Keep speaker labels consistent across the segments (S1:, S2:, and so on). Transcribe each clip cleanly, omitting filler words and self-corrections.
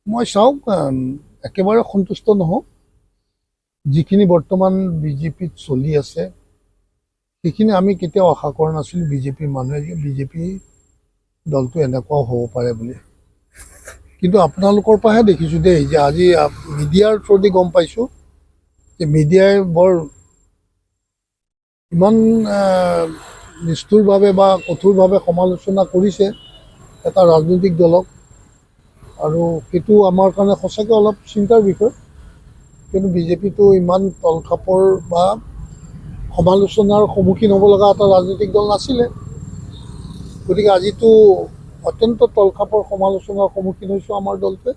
S1: মই চাওক একেবাৰে সন্তুষ্ট নহওঁ। যিখিনি বৰ্তমান বিজেপিত চলি আছে সেইখিনি আমি কেতিয়াও আশা কৰা নাছিলোঁ বিজেপিৰ মানুহে যে বিজেপি দলটো এনেকুৱাও হ'ব পাৰে বুলি। কিন্তু আপোনালোকৰ পৰাহে দেখিছোঁ দেই যে আজি মিডিয়াৰ থ্ৰুদি গম পাইছোঁ যে মিডিয়াই বৰ ইমান নিষ্ঠুৰভাৱে বা কঠোৰভাৱে সমালোচনা কৰিছে এটা ৰাজনৈতিক দলক, আৰু সেইটো আমাৰ কাৰণে সঁচাকৈ অলপ চিন্তাৰ বিষয়। কিন্তু বিজেপিটো ইমান তলখাপৰ বা সমালোচনাৰ সন্মুখীন হ'ব লগা এটা ৰাজনৈতিক দল নাছিলে। গতিকে আজিতো অত্যন্ত তলখাপৰ সমালোচনাৰ সন্মুখীন হৈছোঁ আমাৰ দলটোৱে।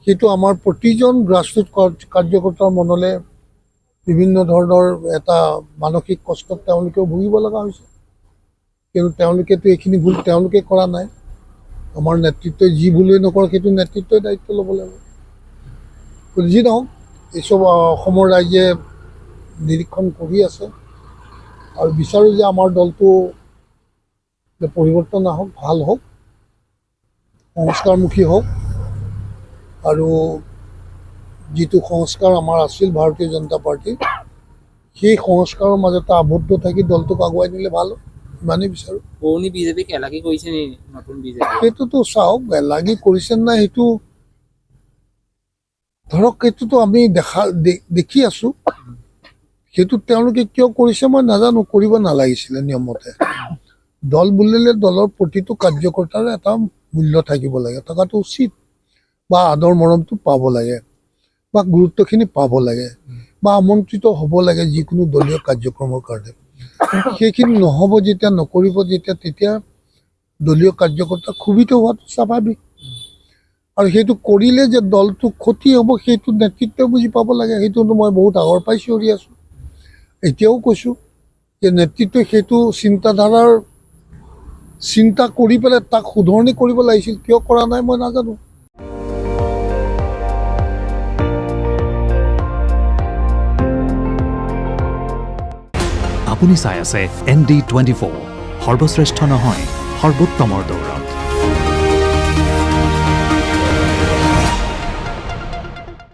S1: সেইটো আমাৰ প্ৰতিজন গ্ৰাছৰুট কাৰ্যকৰ্তাৰ মনলৈ বিভিন্ন ধৰণৰ এটা মানসিক কষ্টত তেওঁলোকেও ভুগিব লগা হৈছে। কিন্তু তেওঁলোকেতো এইখিনি ভুল তেওঁলোকে কৰা নাই। আমাৰ নেতৃত্বই যি ভুলেই নকৰক সেইটো নেতৃত্বই দায়িত্ব ল'ব লাগিব। যি নহওক, এইচব অসমৰ ৰাইজে নিৰীক্ষণ কৰি আছে আৰু বিচাৰোঁ যে আমাৰ দলটো পৰিৱৰ্তন আহক, ভাল হওক, সংস্কাৰমুখী হওক, আৰু যিটো সংস্কাৰ আমাৰ আছিল ভাৰতীয় জনতা পাৰ্টীৰ সেই সংস্কাৰৰ মাজতে আবদ্ধ থাকি দলটোক আগুৱাই নিলে ভাল হয়, ইমানেই বিচাৰোঁ।
S2: পুৰণি বিজেপিক এলাগী কৰিছে নি নতুন বিজেপি?
S1: সেইটোতো চাওক, এলাগী কৰিছে নাই সেইটো ধৰক, সেইটোতো আমি দেখি আছোঁ। সেইটো তেওঁলোকে কিয় কৰিছে মই নাজানো, কৰিব নালাগিছিলে নিয়মমতে। দল বুলিলে দলৰ প্ৰতিটো কাৰ্যকৰ্তাৰ এটা মূল্য থাকিব লাগে, থকাটো উচিত, বা আদৰ মৰমটো পাব লাগে, বা গুৰুত্বখিনি পাব লাগে, বা আমন্ত্ৰিত হ'ব লাগে যিকোনো দলীয় কাৰ্যক্ৰমৰ কাৰণে। সেইখিনি নহ'ব যেতিয়া, নকৰিব যেতিয়া, তেতিয়া দলীয় কাৰ্যকৰ্তা ক্ষোভিত হোৱাটো স্বাভাৱিক। আৰু সেইটো কৰিলে যে দলটো ক্ষতি হ'ব সেইটো নেতৃত্বই বুজি পাব লাগে। সেইটোতো মই বহুত আগৰ পৰাই চিঞৰি আছোঁ, এতিয়াও কৈছোঁ যে নেতৃত্বই সেইটো চিন্তা কৰি পেলাই তাক শুধৰণি কৰিব লাগিছিল। কিয় কৰা নাই মই নাজানো।
S3: আপুনি চাই আছে ND24, সৰ্বশ্ৰেষ্ঠ নহয়, সৰ্বোত্তমৰ দৌৰত।